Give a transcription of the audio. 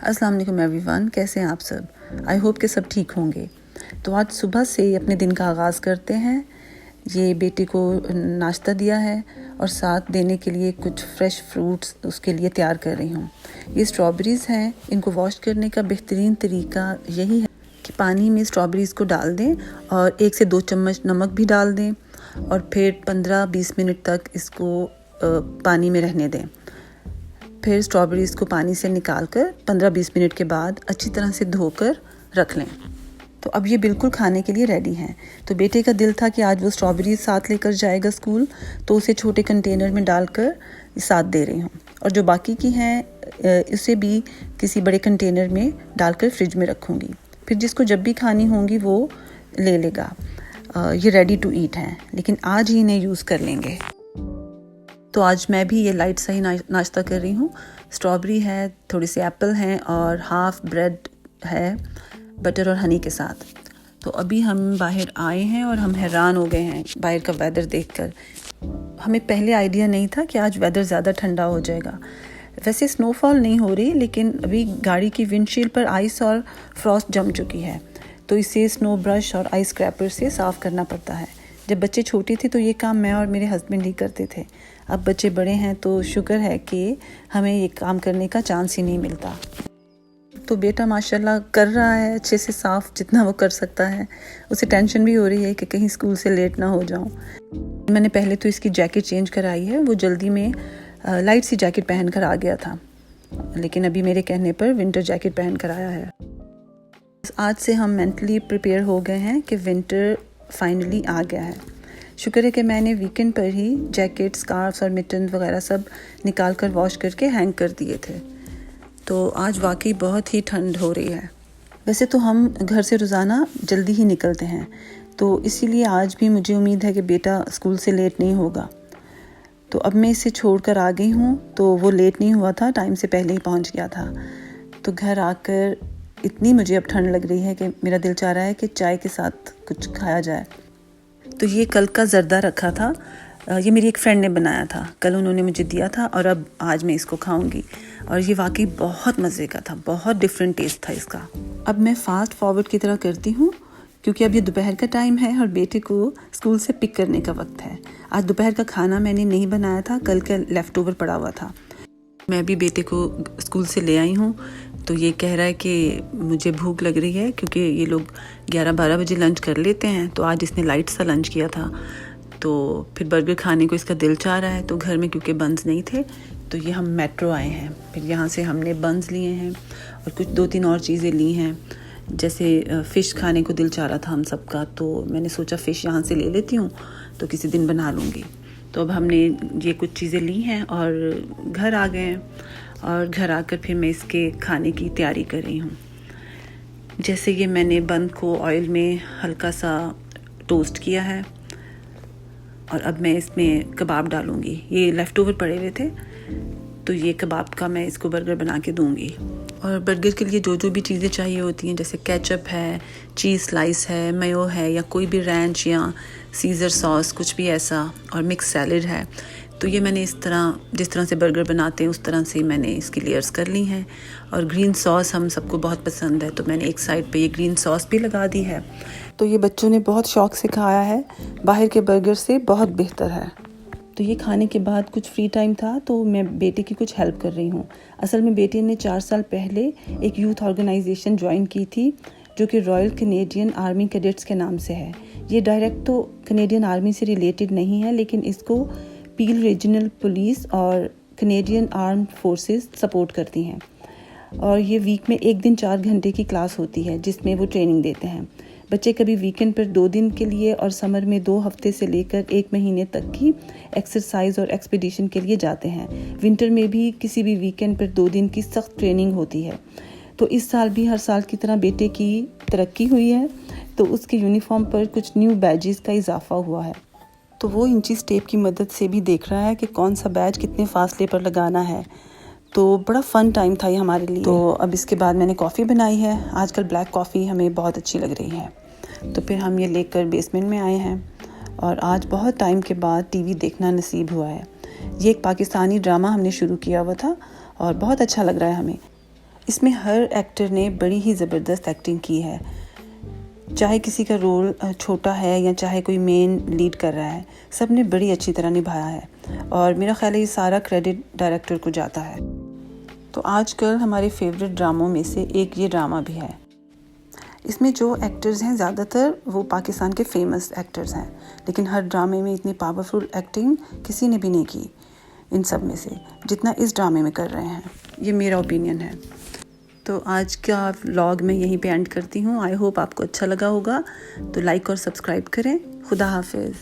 अस्सलाम वालेकुम एवरीवन, कैसे हैं आप सब। आई होप कि सब ठीक होंगे। तो आज सुबह से अपने दिन का आगाज़ करते हैं। ये बेटे को नाश्ता दिया है और साथ देने के लिए कुछ फ्रेश फ्रूट्स उसके लिए तैयार कर रही हूँ। ये स्ट्रॉबेरीज़ हैं। इनको वॉश करने का बेहतरीन तरीका यही है कि पानी में स्ट्रॉबेरीज़ को डाल दें और 1 से 2 चम्मच नमक भी डाल दें और फिर 15-20 मिनट तक इसको पानी में रहने दें। फिर स्ट्रॉबेरीज़ को पानी से निकाल कर 15-20 मिनट के बाद अच्छी तरह से धोकर रख लें। तो अब ये बिल्कुल खाने के लिए रेडी हैं। तो बेटे का दिल था कि आज वो स्ट्रॉबेरीज़ साथ लेकर जाएगा स्कूल, तो उसे छोटे कंटेनर में डालकर साथ दे रही हूँ। और जो बाकी की हैं उसे भी किसी बड़े कंटेनर में डालकर फ्रिज में रखूँगी। फिर जिसको जब भी खानी होंगी वो ले लेगा। ये रेडी टू ईट हैं, लेकिन आज ही इन्हें यूज़ कर लेंगे। तो आज मैं भी ये लाइट सा ही नाश्ता कर रही हूँ। स्ट्रॉबेरी है, थोड़ी सी एप्पल हैं और हाफ ब्रेड है बटर और हनी के साथ। तो अभी हम बाहर आए हैं और हम हैरान हो गए हैं बाहर का वेदर देखकर। हमें पहले आइडिया नहीं था कि आज वेदर ज़्यादा ठंडा हो जाएगा। वैसे स्नोफॉल नहीं हो रही, लेकिन अभी गाड़ी की विंडशील्ड पर आइस और फ्रॉस्ट जम चुकी है, तो इसे स्नो ब्रश और आइस क्रैपर से साफ़ करना पड़ता है। जब बच्चे छोटे थे तो ये काम मैं और मेरे हस्बैंड ही करते थे। अब बच्चे बड़े हैं तो शुक्र है कि हमें ये काम करने का चांस ही नहीं मिलता। तो बेटा माशाल्लाह कर रहा है अच्छे से साफ़ जितना वो कर सकता है। उसे टेंशन भी हो रही है कि कहीं स्कूल से लेट ना हो जाऊं। मैंने पहले तो इसकी जैकेट चेंज कराई है। वो जल्दी में लाइट सी जैकेट पहन कर आ गया था, लेकिन अभी मेरे कहने पर विंटर जैकेट पहन कर आया है। आज से हम मेंटली प्रिपेयर हो गए हैं कि विंटर फाइनली आ गया है। शुक्र है कि मैंने वीकेंड पर ही जैकेट, स्कार्फ्स और मिटन वगैरह सब निकाल कर वॉश करके हैंग कर दिए थे। तो आज वाकई बहुत ही ठंड हो रही है। वैसे तो हम घर से रोज़ाना जल्दी ही निकलते हैं, तो इसीलिए आज भी मुझे उम्मीद है कि बेटा स्कूल से लेट नहीं होगा। तो अब मैं इसे छोड़कर आ गई हूँ, तो वो लेट नहीं हुआ था, टाइम से पहले ही पहुँच गया था। तो घर आकर इतनी मुझे अब ठंड लग रही है कि मेरा दिल चाह रहा है कि चाय के साथ कुछ खाया जाए। तो ये कल का ज़र्दा रखा था, ये मेरी एक फ्रेंड ने बनाया था। कल उन्होंने मुझे दिया था और अब आज मैं इसको खाऊंगी। और ये वाकई बहुत मज़े का था, बहुत डिफरेंट टेस्ट था इसका। अब मैं फ़ास्ट फॉरवर्ड की तरह करती हूँ, क्योंकि अब ये दोपहर का टाइम है और बेटे को स्कूल से पिक करने का वक्त है। आज दोपहर का खाना मैंने नहीं बनाया था, कल का लेफ़्ट ओवर पड़ा हुआ था। मैं भी बेटे को स्कूल से ले आई हूँ, तो ये कह रहा है कि मुझे भूख लग रही है, क्योंकि ये लोग 11-12 बजे लंच कर लेते हैं। तो आज इसने लाइट सा लंच किया था, तो फिर बर्गर खाने को इसका दिल चाह रहा है। तो घर में क्योंकि बंस नहीं थे, तो ये हम मेट्रो आए हैं। फिर यहाँ से हमने बंस लिए हैं और कुछ 2-3 और चीज़ें ली हैं। जैसे फ़िश खाने को दिल चाह रहा था हम सबका, तो मैंने सोचा फ़िश यहाँ से ले लेती हूँ, तो किसी दिन बना लूँगी। तो अब हमने ये कुछ चीज़ें ली हैं और घर आ गए हैं। और घर आकर फिर मैं इसके खाने की तैयारी कर रही हूँ। जैसे ये मैंने बन को ऑयल में हल्का सा टोस्ट किया है और अब मैं इसमें कबाब डालूँगी। ये लेफ़्ट ओवर पड़े हुए थे, तो ये कबाब का मैं इसको बर्गर बना के दूँगी। और बर्गर के लिए जो भी चीज़ें चाहिए होती हैं, जैसे केचप है, चीज़ स्लाइस है, मेयो है, या कोई भी रैंच या सीज़र सॉस, कुछ भी ऐसा, और मिक्स सैलेड है। तो ये मैंने इस तरह, जिस तरह से बर्गर बनाते हैं उस तरह से मैंने इसकी लेयर्स कर ली हैं। और ग्रीन सॉस हम सबको बहुत पसंद है, तो मैंने एक साइड पे ये ग्रीन सॉस भी लगा दी है। तो ये बच्चों ने बहुत शौक़ से खाया है, बाहर के बर्गर से बहुत बेहतर है। तो ये खाने के बाद कुछ फ्री टाइम था, तो मैं बेटे की कुछ हेल्प कर रही हूँ। असल में बेटे ने 4 साल पहले एक यूथ ऑर्गेनाइजेशन ज्वाइन की थी, जो कि रॉयल कैनेडियन आर्मी कैडेट्स के नाम से है। ये डायरेक्ट तो कैनेडियन आर्मी से रिलेटेड नहीं है, लेकिन इसको पील रीजनल पुलिस और कैनेडियन आर्म्ड फोर्सेस सपोर्ट करती हैं। और ये वीक में 1 दिन 4 घंटे की क्लास होती है, जिसमें वो ट्रेनिंग देते हैं। बच्चे कभी वीकेंड पर 2 दिन के लिए और समर में 2 हफ्ते से लेकर 1 महीने तक की एक्सरसाइज और एक्सपीडिशन के लिए जाते हैं। विंटर में भी किसी भी वीकेंड पर 2 दिन की सख्त ट्रेनिंग होती है। तो इस साल भी हर साल की तरह बेटे की तरक्की हुई है, तो उसके यूनिफॉर्म पर कुछ न्यू बैजेस का इजाफा हुआ है। तो वो इंची टेप की मदद से भी देख रहा है कि कौन सा बैज कितने फासले पर लगाना है। तो बड़ा फ़न टाइम था ये हमारे लिए। तो अब इसके बाद मैंने कॉफ़ी बनाई है। आजकल ब्लैक कॉफ़ी हमें बहुत अच्छी लग रही है। तो फिर हम ये लेकर बेसमेंट में आए हैं और आज बहुत टाइम के बाद टीवी देखना नसीब हुआ है। ये एक पाकिस्तानी ड्रामा हमने शुरू किया हुआ था और बहुत अच्छा लग रहा है हमें। इसमें हर एक्टर ने बड़ी ही ज़बरदस्त एक्टिंग की है, चाहे किसी का रोल छोटा है या चाहे कोई मेन लीड कर रहा है, सब ने बड़ी अच्छी तरह निभाया है और मेरा ख्याल है ये सारा क्रेडिट डायरेक्टर को जाता है। तो आजकल हमारे फेवरेट ड्रामों में से एक ये ड्रामा भी है। इसमें जो एक्टर्स हैं ज़्यादातर वो पाकिस्तान के फेमस एक्टर्स हैं, लेकिन हर ड्रामे में इतनी पावरफुल एक्टिंग किसी ने भी नहीं की इन सब में से जितना इस ड्रामे में कर रहे हैं। ये मेरा ओपिनियन है। तो आज का व्लॉग मैं यहीं पे एंड करती हूँ। आई होप आपको अच्छा लगा होगा, तो लाइक और सब्सक्राइब करें। खुदा हाफिज़।